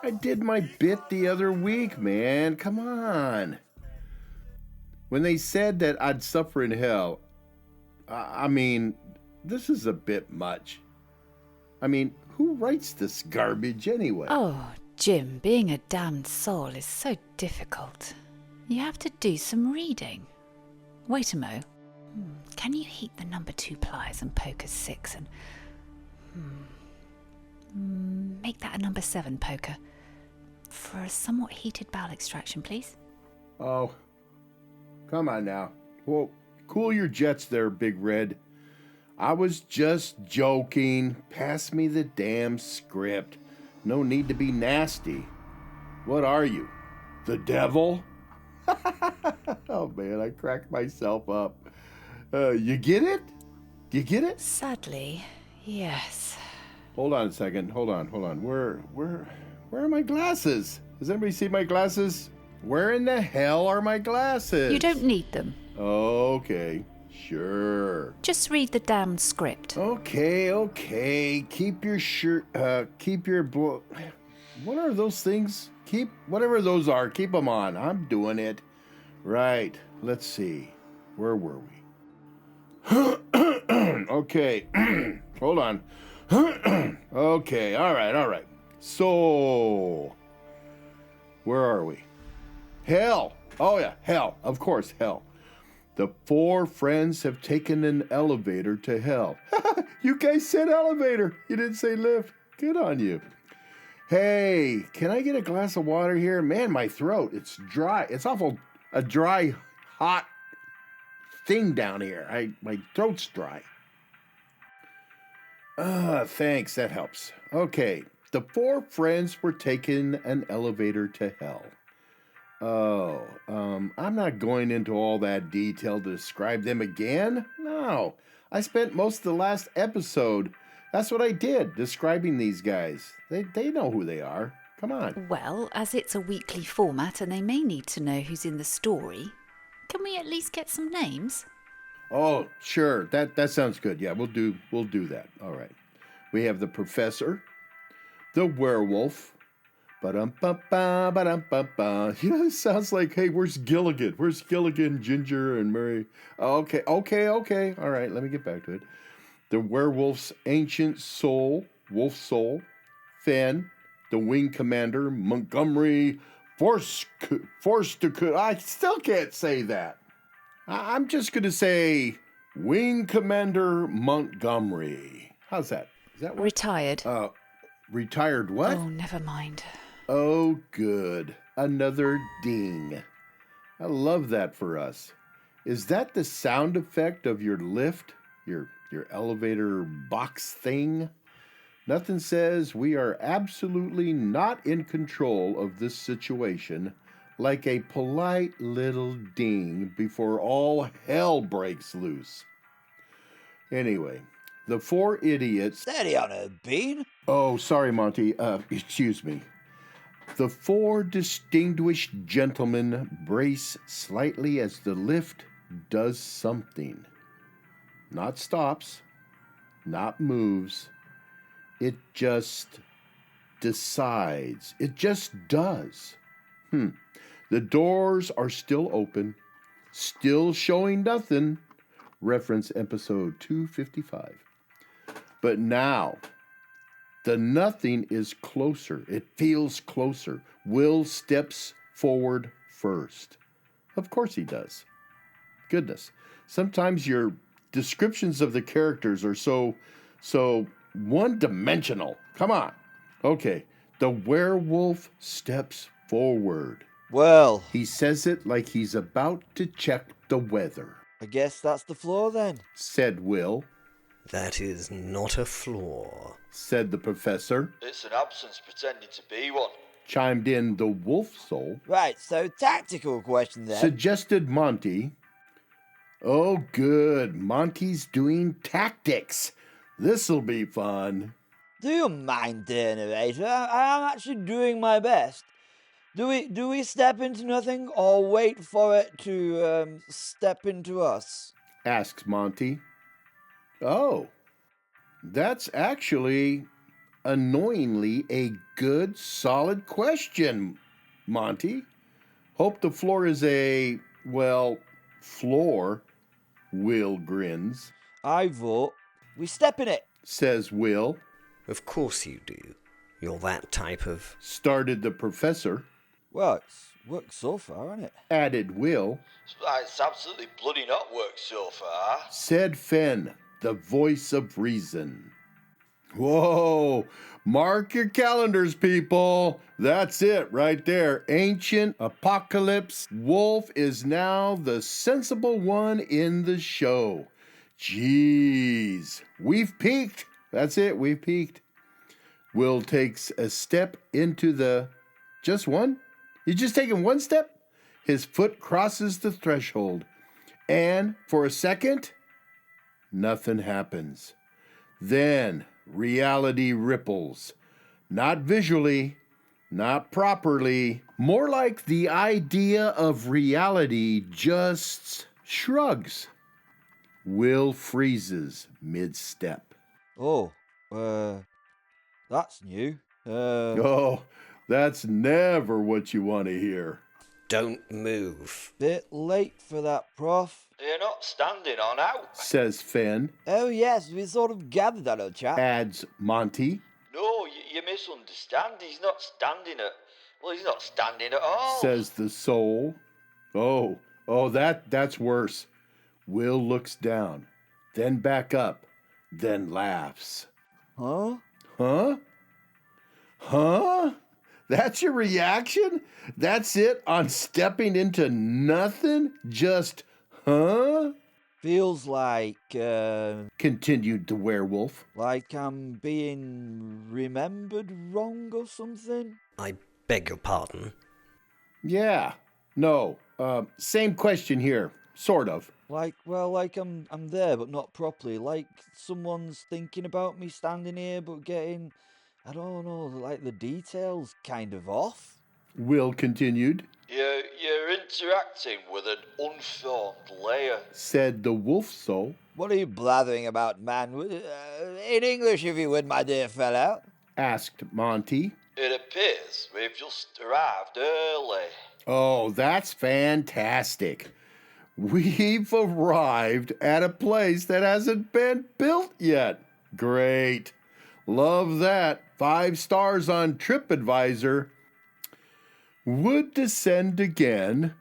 I did my bit the other week, man. Come on. When they said that I'd suffer in hell, I mean, this is a bit much. I mean, who writes this garbage anyway? Oh, Jim, being a damned soul is so difficult. You have to do some reading. Wait a mo. Can you heat the number 2 pliers and poker 6 and... make that a number 7 poker. For a somewhat heated bowel extraction, please. Oh, come on now. Well, cool your jets there, Big Red. I was just joking. Pass me the damn script. No need to be nasty. What are you? The devil? Oh, man, I cracked myself up. You get it? You get it? Sadly, yes. Hold on a second. Hold on. Where are my glasses? Does anybody see my glasses? Where in the hell are my glasses? You don't need them. Okay, sure. Just read the damn script. Okay. Keep your shirt, what are those things? Whatever those are, keep them on. I'm doing it. Right, let's see. Where were we? Okay, hold on. Okay, all right. So, where are we? Hell. Oh yeah, hell. Of course, hell. The 4 friends have taken an elevator to hell. You guys said elevator. You didn't say lift. Good on you. Hey, can I get a glass of water here? Man, my throat, it's dry. It's awful, a dry, hot thing down here. My throat's dry. Thanks, that helps. Okay, the 4 friends were taking an elevator to hell. I'm not going into all that detail to describe them again. No, I spent most of the last episode. That's what I did, describing these guys. They know who they are. Come on. Well, as it's a weekly format and they may need to know who's in the story, can we at least get some names? Oh, sure. That sounds good. Yeah, we'll do that. All right. We have the professor, the werewolf. Ba-dum-ba-ba, ba-dum-ba-ba. It sounds like, hey, where's Gilligan? Where's Gilligan, Ginger, and Mary? Okay. All right, let me get back to it. The werewolf's ancient soul, wolf soul, Fenn, the Wing Commander Montgomery, forced to. I still can't say that. I'm just going to say Wing Commander Montgomery. How's that? Is that what? Retired. Retired what? Oh, never mind. Oh, good. Another ding. I love that for us. Is that the sound effect of your lift? Your elevator box thing? Nothing says we are absolutely not in control of this situation like a polite little ding before all hell breaks loose. Anyway, the 4 idiots... Steady on her, Bean. Oh, sorry, Monty. Excuse me. The 4 distinguished gentlemen brace slightly as the lift does something. Not stops, not moves. It just decides. It just does. The doors are still open, still showing nothing. Reference episode 255. But now, the nothing is closer. It feels closer. Will steps forward first. Of course he does. Goodness. Sometimes your descriptions of the characters are so one-dimensional. Come on. Okay. The werewolf steps forward. Well, He says it like he's about to check the weather, I guess that's the floor then. said Will. That is not a flaw. Said the professor. It's an absence pretending to be one. Chimed in the wolf soul. Right, so tactical question then. Suggested Monty. Oh, good. Monty's doing tactics. This'll be fun. Do you mind, dear narrator? I'm actually doing my best. Do we step into nothing or wait for it to step into us? Asks Monty. Oh, that's actually annoyingly a good, solid question, Monty. Hope the floor is a, well, floor. Will grins. I vote we step in it. Says Will. Of course you do. You're that type of... Started the professor. Well, it's worked so far, hasn't it? Added Will. It's absolutely bloody not worked so far. Said Fenn, the voice of reason. Whoa! Mark your calendars, people. That's it right there. Ancient Apocalypse Wolf is now the sensible one in the show. Jeez. We've peaked. That's it. We've peaked. Will takes a step into the... Just one? You're just taking one step? His foot crosses the threshold. And for a second, nothing happens. Then reality ripples. Not visually, not properly. More like the idea of reality just shrugs. Will freezes mid-step. Oh, that's new. Oh, that's never what you want to hear. Don't move. Bit late for that, Prof. You're not standing on out. Says Fenn. Oh, yes, we sort of gathered that, old chap. Adds Monty. No, you misunderstand. He's not standing at all. Says the soul. Oh, that's worse. Will looks down, then back up, then laughs. Huh? Huh? Huh? That's your reaction? That's it on stepping into nothing? Just, huh? Feels like, Continued the werewolf. like I'm being remembered wrong or something. I beg your pardon. Yeah. No. Same question here. Sort of. Like I'm there, but not properly. Like someone's thinking about me standing here, but getting, I don't know, like the details kind of off. Will continued. You're interacting with an unformed layer. Said the wolf soul. What are you blathering about, man? In English, if you would, my dear fellow. Asked Monty. It appears we've just arrived early. Oh, that's fantastic. We've arrived at a place that hasn't been built yet. Great. Love that. 5 stars on TripAdvisor. Would descend again.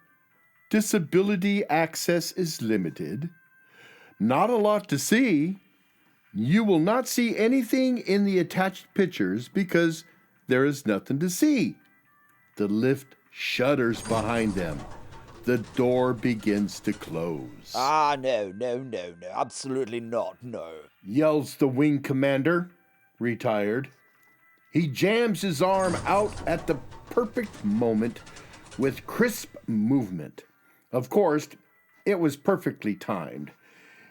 Disability access is limited. Not a lot to see. You will not see anything in the attached pictures because there is nothing to see. The lift shudders behind them. The door begins to close. Ah, no, absolutely not, no. Yells the Wing Commander, retired. He jams his arm out at the perfect moment with crisp movement. Of course, it was perfectly timed.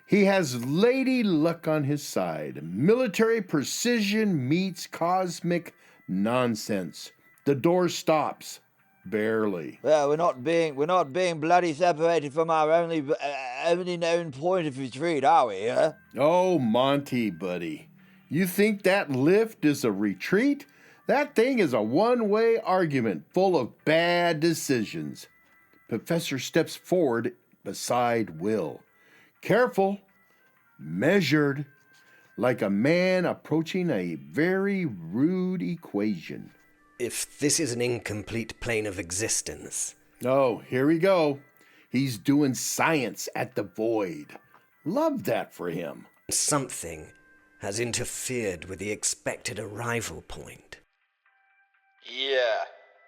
He has lady luck on his side. Military precision meets cosmic nonsense. The door stops. Barely. Well, we're not being bloody separated from our only known point of retreat, are we, huh? Oh, Monty, buddy. You think that lift is a retreat? That thing is a one-way argument full of bad decisions. Professor steps forward beside Will. Careful, measured, like a man approaching a very rude equation. If this is an incomplete plane of existence... Oh, here we go. He's doing science at the void. Love that for him. Something has interfered with the expected arrival point. Yeah.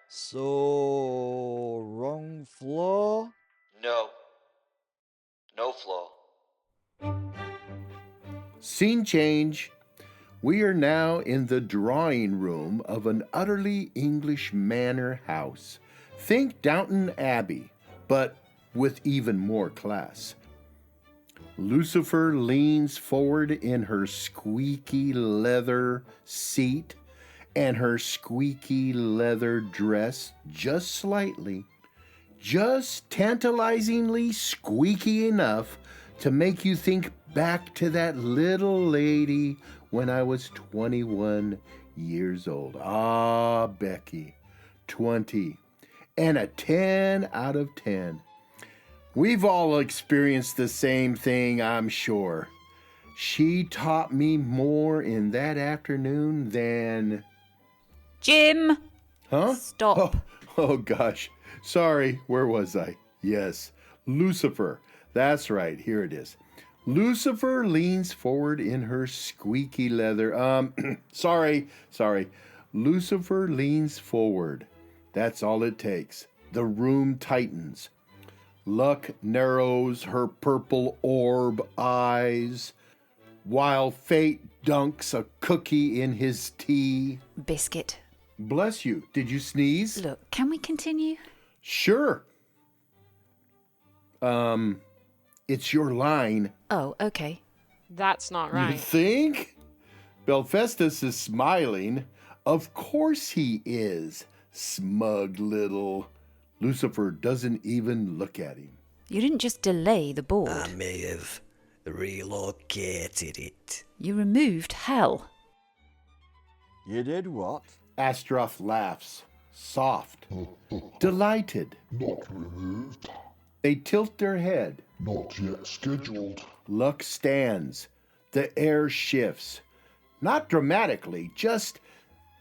So, wrong floor? No. No floor. Scene change. We are now in the drawing room of an utterly English manor house. Think Downton Abbey, but with even more class. Lucifer leans forward in her squeaky leather seat and her squeaky leather dress just slightly, just tantalizingly squeaky enough to make you think back to that little lady when I was 21 years old. Ah, Becky, 20. And a 10 out of 10. We've all experienced the same thing, I'm sure. She taught me more in that afternoon than... Jim! Huh? Stop. Oh, gosh. Sorry, where was I? Yes, Lucifer. That's right, here it is. Lucifer leans forward in her squeaky leather. Sorry. Lucifer leans forward. That's all it takes. The room tightens. Luck narrows her purple orb eyes, while fate dunks a cookie in his tea. Biscuit. Bless you. Did you sneeze? Look, can we continue? Sure. It's your line. Oh, okay. That's not You right. think? Belfestus is smiling. Of course he is. Smug little. Lucifer doesn't even look at him. You didn't just delay the board. I may have relocated it. You removed hell. You did what? Astroth laughs, soft, delighted. Not removed. They tilt their head. Not yet scheduled. Luck stands. The air shifts. Not dramatically, just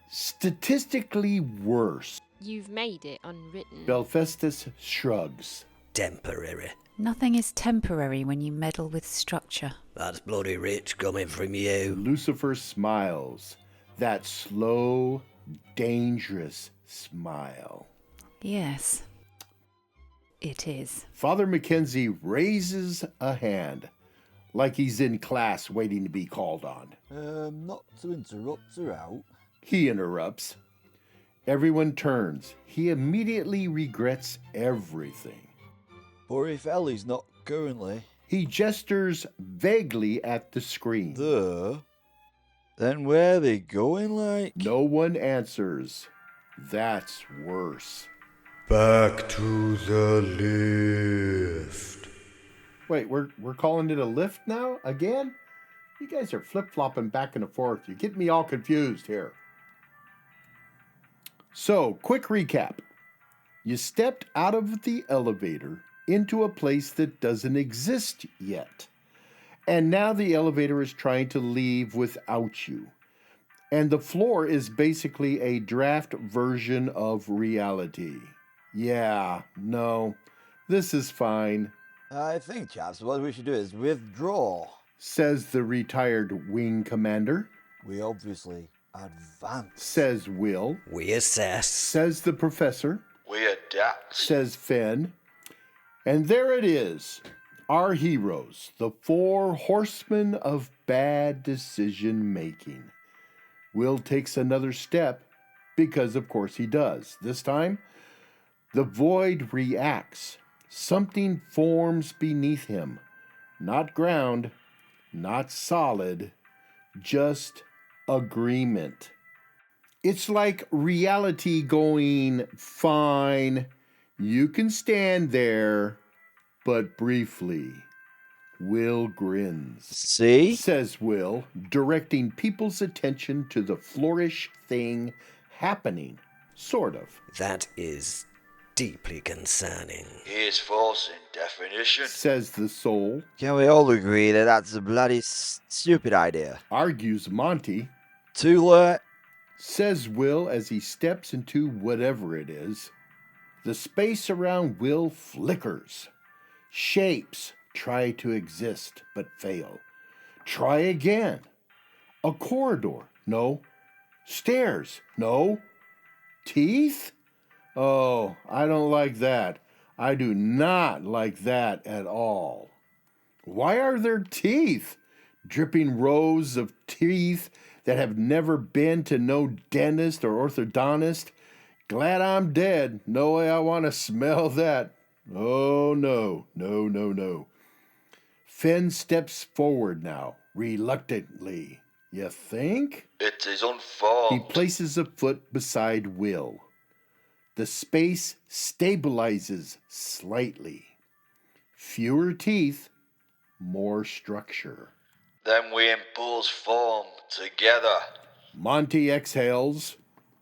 statistically worse. You've made it unwritten. Belfestus shrugs. Temporary. Nothing is temporary when you meddle with structure. That's bloody rich coming from you. Lucifer smiles. That slow, dangerous smile. Yes, it is. Father Mackenzie raises a hand, like he's in class waiting to be called on. Not to interrupt her out. He interrupts. Everyone turns. He immediately regrets everything. But if Ellie's not currently He gestures vaguely at the screen. there, then where are they going, like? No one answers. That's worse. Back to the lift. Wait, we're calling it a lift now? Again? You guys are flip-flopping back and forth. You get me all confused here. So, quick recap. You stepped out of the elevator into a place that doesn't exist yet. And now the elevator is trying to leave without you. And the floor is basically a draft version of reality. Yeah, no, this is fine, I think, chaps, what we should do is withdraw. says the retired Wing Commander, We obviously advance. says Will, We assess. says the Professor, We adapt. says Finn. And there it is, our heroes, the 4 horsemen of bad decision making. Will takes another step, because of course he does. This time, the void reacts. Something forms beneath him. Not ground, not solid, just agreement. It's like reality going, fine, you can stand there, but briefly. Will grins. See? Says Will, directing people's attention to the flourish thing happening. Sort of. That is deeply concerning. Here's force in definition. Says the soul. Can we all agree that that's a bloody stupid idea? Argues Monty. Too late? Says Will as he steps into whatever it is. The space around Will flickers. Shapes try to exist but fail. Try again. A corridor. No. Stairs. No. Teeth? Oh, I don't like that. I do not like that at all. Why are there teeth? Dripping rows of teeth that have never been to no dentist or orthodontist? Glad I'm dead. No way I want to smell that. Oh, no, no, no, no. Finn steps forward now, reluctantly. You think? It is He unformed. places a foot beside Will. The space stabilizes slightly. Fewer teeth, more structure. Then we impose form together. Monty exhales,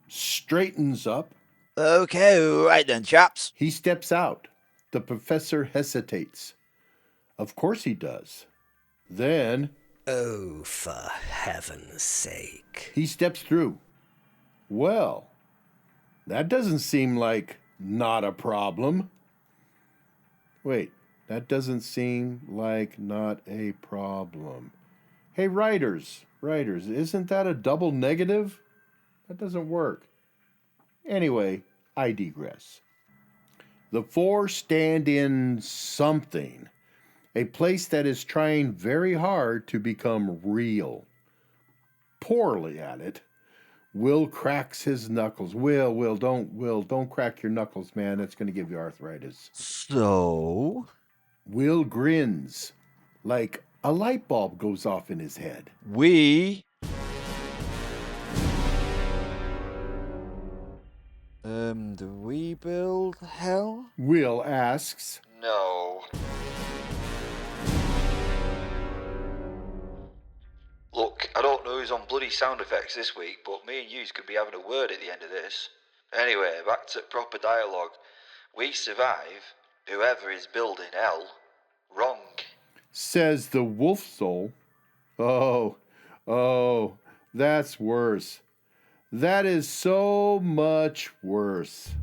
straightens up. Okay, right then, chaps. He steps out. The professor hesitates. Of course he does. Then Oh, for heaven's sake. he steps through. Well, that doesn't seem like not a problem. Wait, that doesn't seem like not a problem. Hey, writers, isn't that a double negative? That doesn't work. Anyway, I digress. The four stand in something, a place that is trying very hard to become real. Poorly at it. Will cracks his knuckles. Will, don't crack your knuckles, man. That's going to give you arthritis. So? Will grins like a light bulb goes off in his head. Do we build hell? Will asks, No. Look, I don't know who's on bloody sound effects this week, but me and yous could be having a word at the end of this. Anyway, back to proper dialogue. We survive, whoever is building hell, wrong. says the wolf soul. Oh, that's worse. That is so much worse.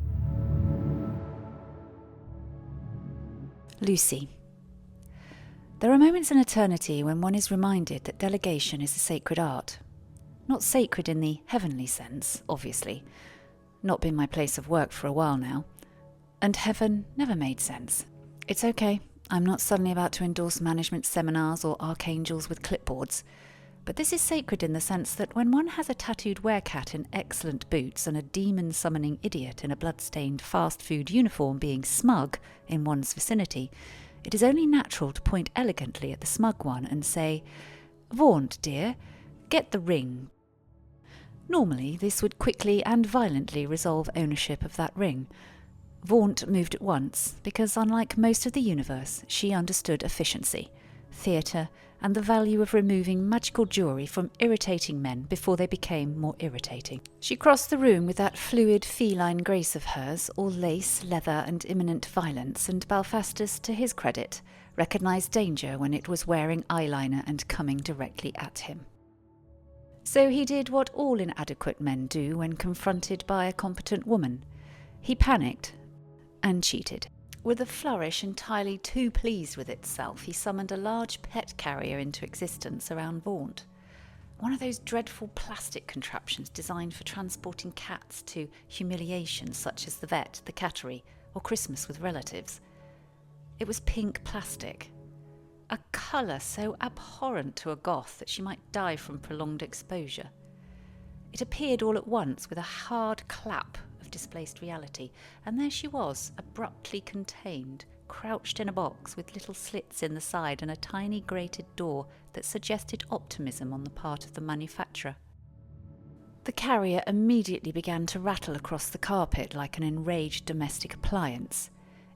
Lucy. There are moments in eternity when one is reminded that delegation is a sacred art. Not sacred in the heavenly sense, obviously. Not been my place of work for a while now. And heaven never made sense. It's okay. I'm not suddenly about to endorse management seminars or archangels with clipboards. But this is sacred in the sense that when one has a tattooed werecat in excellent boots and a demon-summoning idiot in a blood-stained fast food uniform being smug in one's vicinity, it is only natural to point elegantly at the smug one and say, "Vaunt, dear, get the ring." Normally, this would quickly and violently resolve ownership of that ring. Vaunt moved at once, because unlike most of the universe, she understood efficiency, theatre, and the value of removing magical jewellery from irritating men before they became more irritating. She crossed the room with that fluid feline grace of hers, all lace, leather, and imminent violence, and Balfastus, to his credit, recognised danger when it was wearing eyeliner and coming directly at him. So he did what all inadequate men do when confronted by a competent woman. He panicked and cheated. With a flourish entirely too pleased with itself, he summoned a large pet carrier into existence around Vaunt. One of those dreadful plastic contraptions designed for transporting cats to humiliations such as the vet, the cattery, or Christmas with relatives. It was pink plastic, a colour so abhorrent to a goth that she might die from prolonged exposure. It appeared all at once with a hard clap of displaced reality, and there she was, abruptly contained, crouched in a box with little slits in the side and a tiny grated door that suggested optimism on the part of the manufacturer. The carrier immediately began to rattle across the carpet like an enraged domestic appliance.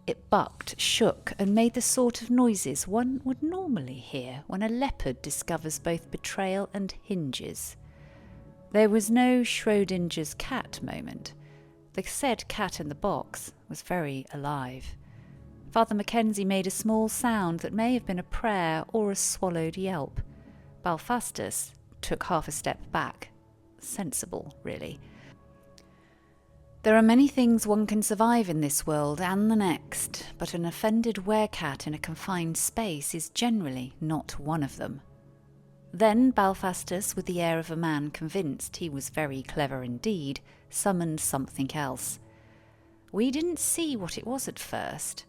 It bucked, shook, and made the sort of noises one would normally hear when a leopard discovers both betrayal and hinges. There was no Schrodinger's cat moment. The said cat in the box was very alive. Father Mackenzie made a small sound that may have been a prayer or a swallowed yelp. Balfastus took half a step back. Sensible, really. There are many things one can survive in this world and the next, but an offended werecat in a confined space is generally not one of them. Then Balfastus, with the air of a man convinced he was very clever indeed, summoned something else. We didn't see what it was at first.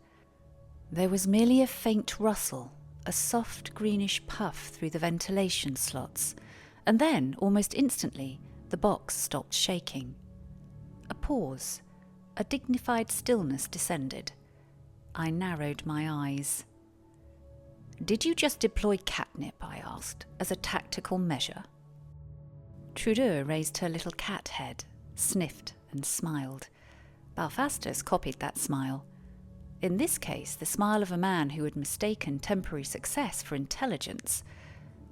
There was merely a faint rustle, a soft greenish puff through the ventilation slots, and then, almost instantly, the box stopped shaking. A pause, a dignified stillness descended. I narrowed my eyes. "Did you just deploy catnip," I asked, "as a tactical measure?" Trudeau raised her little cat head, sniffed and smiled. Balfastus copied that smile. In this case, the smile of a man who had mistaken temporary success for intelligence.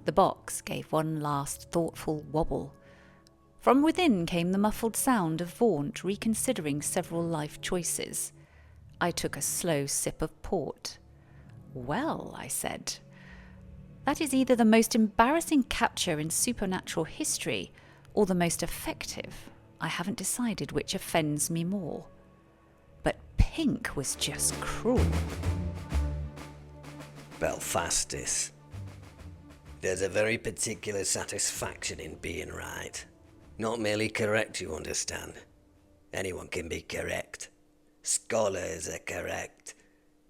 The box gave one last thoughtful wobble. From within came the muffled sound of Vaunt reconsidering several life choices. I took a slow sip of port. "Well," I said, "that is either the most embarrassing capture in supernatural history or the most effective. I haven't decided which offends me more. But Pink was just cruel." Belfastis. There's a very particular satisfaction in being right. Not merely correct, you understand. Anyone can be correct. Scholars are correct.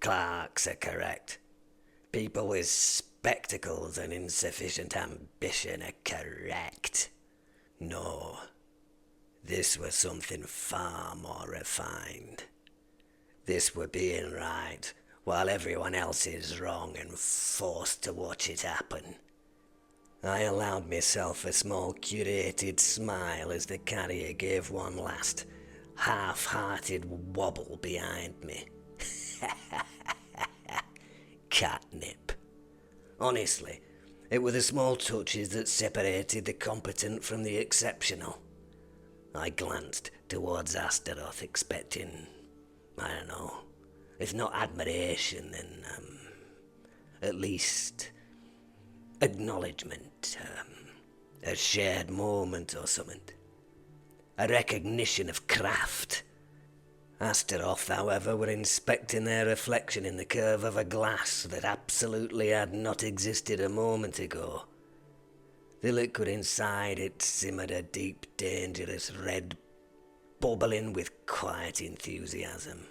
Clerks are correct. People with spectacles and insufficient ambition are correct. No. This was something far more refined. This were being right, while everyone else is wrong and forced to watch it happen. I allowed myself a small curated smile as the carrier gave one last half-hearted wobble behind me. Catnip. Honestly, it were the small touches that separated the competent from the exceptional. I glanced towards Astaroth, expecting, I don't know, if not admiration, then at least acknowledgement, a shared moment or something, a recognition of craft. Astaroth, however, were inspecting their reflection in the curve of a glass that absolutely had not existed a moment ago. The liquid inside it simmered a deep, dangerous red, bubbling with quiet enthusiasm,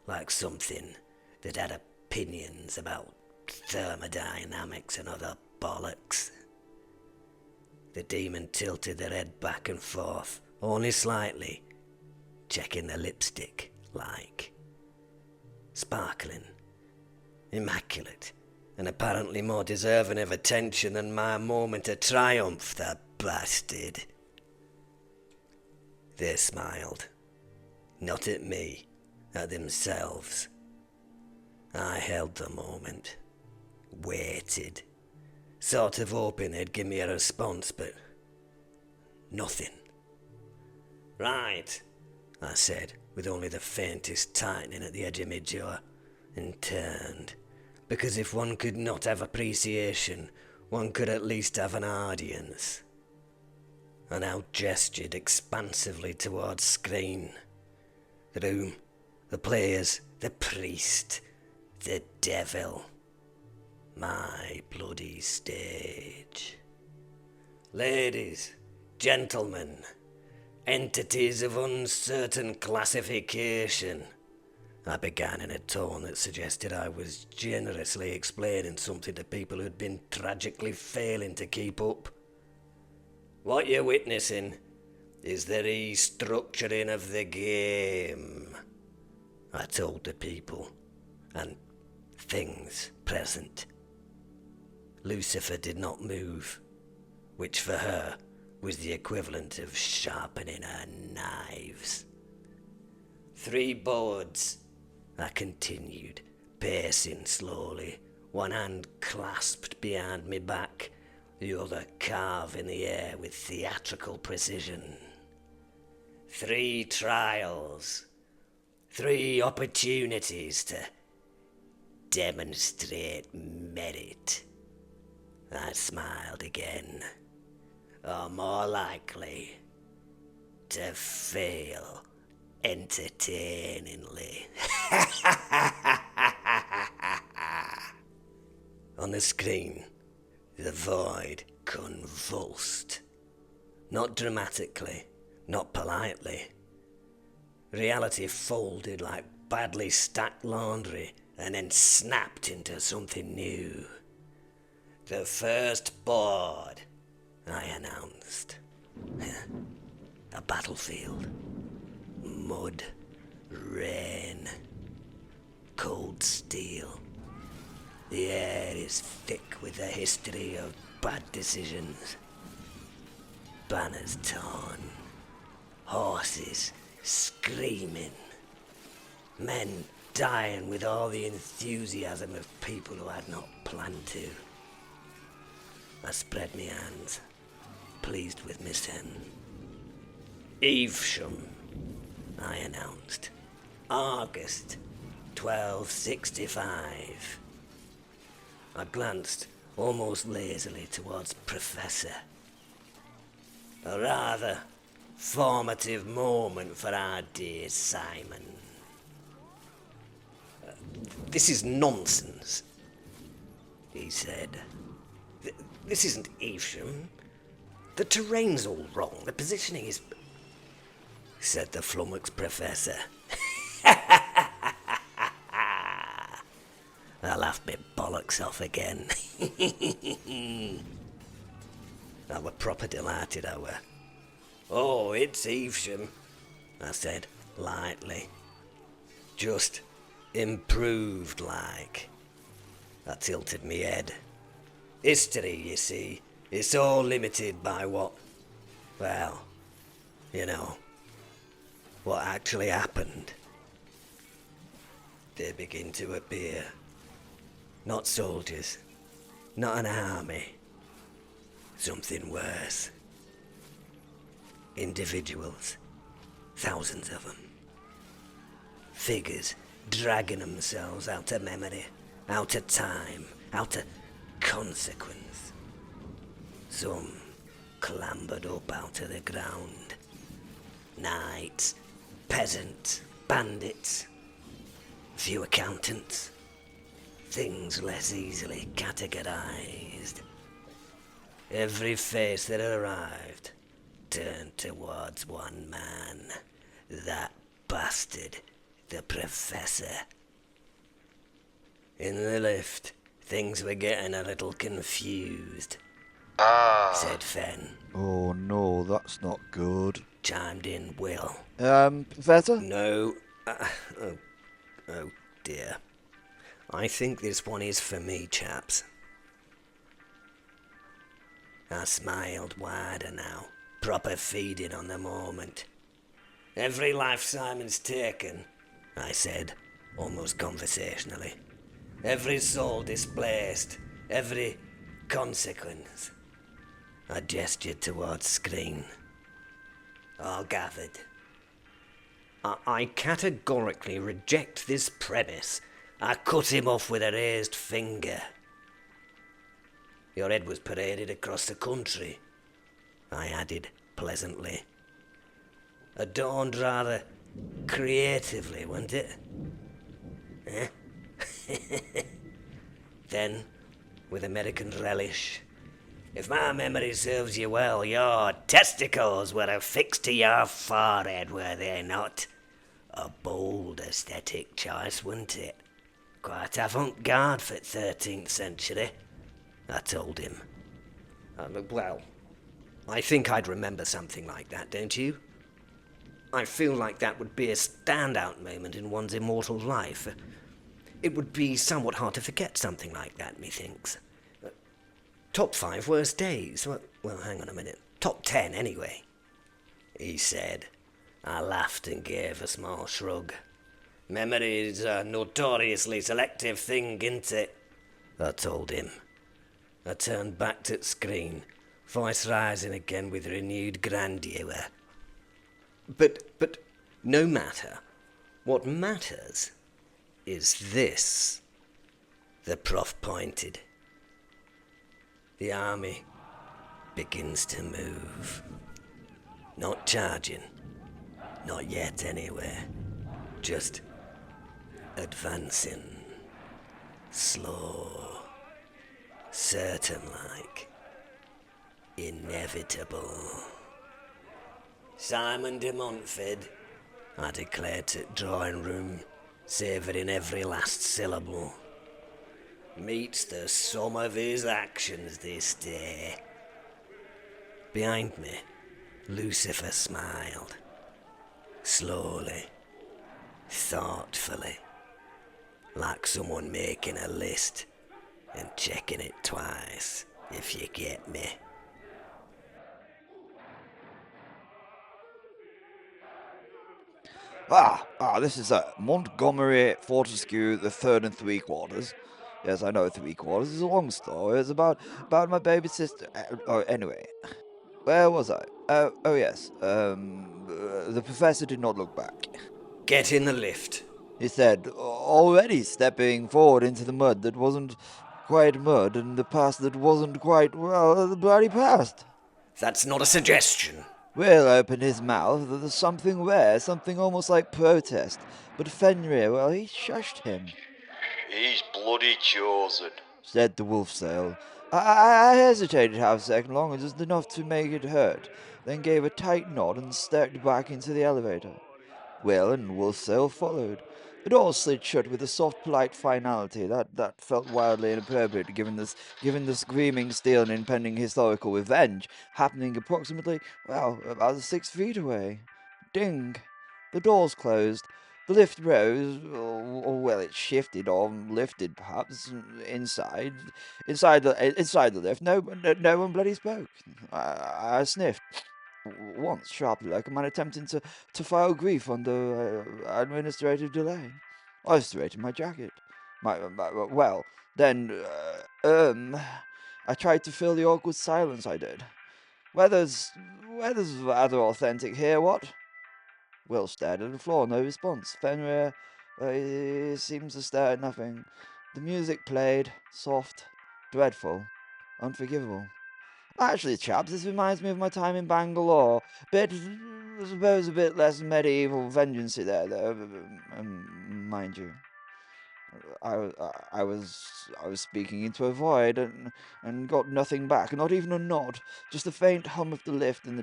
like something that had opinions about thermodynamics and other bollocks. The demon tilted their head back and forth, only slightly, checking the lipstick, like. Sparkling, immaculate, and apparently more deserving of attention than my moment of triumph, the bastard. They smiled. Not at me, at themselves. I held the moment. Waited. Sort of hoping they'd give me a response, but nothing. "Right," I said, with only the faintest tightening at the edge of my jaw, and turned. Because if one could not have appreciation, one could at least have an audience. I now gestured expansively towards screen. The room, the players, the priest, the devil. My bloody stage. Ladies, gentlemen, entities of uncertain classification. I began in a tone that suggested I was generously explaining something to people who'd been tragically failing to keep up. What you're witnessing is the restructuring of the game, I told the people, and things present. Lucifer did not move, which for her was the equivalent of sharpening her knives. 3 boards, I continued, pacing slowly, one hand clasped behind me back, the other carving the air with theatrical precision. 3 trials, 3 opportunities to demonstrate merit. I smiled again. Or more likely, to fail entertainingly. On the screen, the void convulsed. Not dramatically, not politely. Reality folded like badly stacked laundry and then snapped into something new. The first board, I announced. A battlefield. Mud, rain, cold steel. The air is thick with the history of bad decisions. Banners torn. Horses screaming. Men dying with all the enthusiasm of people who had not planned to. I spread my hands, pleased with my sin. Evesham, I announced. August 1265. I glanced almost lazily towards Professor. A rather formative moment for our dear Simon. This is nonsense, he said. This isn't Evesham. The terrain's all wrong. The positioning is... said the flummoxed Professor. I laughed me bollocks off again. I were proper delighted, I were. Oh, it's Evesham, I said, lightly. Just improved like. I tilted me head. History, you see, it's all limited by what, well, you know, what actually happened. They begin to appear. Not soldiers, not an army. Something worse. Individuals, thousands of them. Figures dragging themselves out of memory, out of time, out of consequence. Some clambered up out of the ground. Knights, peasants, bandits, few accountants. Things less easily categorized. Every face that arrived turned towards one man. That bastard, the Professor. In the lift, things were getting a little confused, said Fenn. Oh no, that's not good. Chimed in Will. Professor? No. Oh dear. I think this one is for me, chaps. I smiled wider now, proper feeding on the moment. Every life Simon's taken, I said, almost conversationally. Every soul displaced, every consequence. I gestured towards screen. All gathered. I categorically reject this premise. I cut him off with a raised finger. Your head was paraded across the country, I added pleasantly. Adorned rather creatively, wasn't it? Eh? Then, with American relish, if my memory serves you well, your testicles were affixed to your forehead, were they not? A bold aesthetic choice, wasn't it? Quite avant-garde for 13th century, I told him. Well, I think I'd remember something like that, don't you? I feel like that would be a standout moment in one's immortal life. It would be somewhat hard to forget something like that, methinks. Top 5 worst days. Well, hang on a minute. Top 10, anyway, he said. I laughed and gave a small shrug. Memory is a notoriously selective thing, isn't it? I told him. I turned back to the screen, voice rising again with renewed grandeur. But no matter. What matters is this. The prof pointed. The army begins to move. Not charging. Not yet, anyway. Just advancing. Slow. Certain-like. Inevitable. Simon de Montfort, I declared to the drawing room, savouring every last syllable, meets the sum of his actions this day. Behind me, Lucifer smiled. Slowly, thoughtfully, like someone making a list and checking it twice, if you get me. This is Montgomery, Fortescue, the third and 3/4. Yes, I know 3/4 is a long story. It's about my baby sister. Anyway. Where was I? Oh yes. The professor did not look back. Get in the lift. He said, already stepping forward into the mud that wasn't quite mud, and the past that wasn't quite, well, the bloody past. That's not a suggestion. Will opened his mouth. There was something rare, something almost like protest. But Fenrir, well, he shushed him. He's bloody chosen, Said the wolf sail. I hesitated half a second longer, just enough to make it hurt, then gave a tight nod and stepped back into the elevator. Will and Wolfsail followed. The door slid shut with a soft, polite finality that felt wildly inappropriate given the screaming steel and impending historical revenge happening approximately, well, about 6 feet away. Ding! The doors closed. The lift rose, or well, it shifted or lifted perhaps inside the lift. No one bloody spoke. I sniffed once sharply, like a man attempting to file grief under administrative delay. I straightened my jacket. Well, then, I tried to fill the awkward silence. I did. Weather's rather authentic here. What? Will stared at the floor, no response. Fenrir seems to stare at nothing. The music played, soft, dreadful, unforgivable. Actually, chaps, this reminds me of my time in Bangalore. I suppose a bit less medieval vengeance there, though, mind you. I was speaking into a void and got nothing back, not even a nod, just the faint hum of the lift and the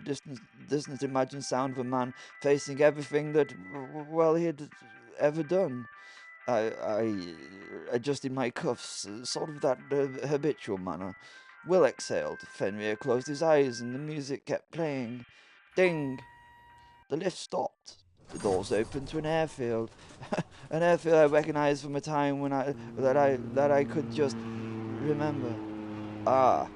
distant imagined sound of a man facing everything that, well, he had ever done. I adjusted my cuffs, sort of that habitual manner. Will exhaled. Fenrir closed his eyes, and the music kept playing. Ding! The lift stopped. The doors opened to an airfield, an airfield I recognized from a time when that I could just remember. Ah,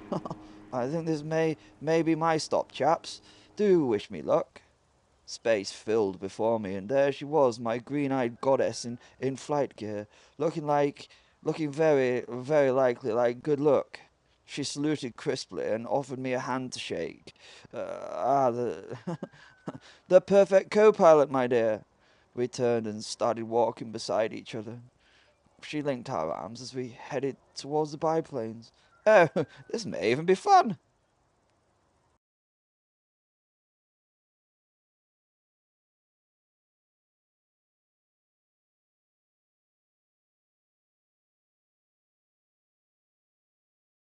I think this may be my stop, chaps. Do wish me luck. Space filled before me, and there she was, my green-eyed goddess in flight gear, looking very, very likely like good luck. She saluted crisply and offered me a hand to shake. The the perfect co-pilot, my dear. We turned and started walking beside each other. She linked our arms as we headed towards the biplanes. Oh, this may even be fun.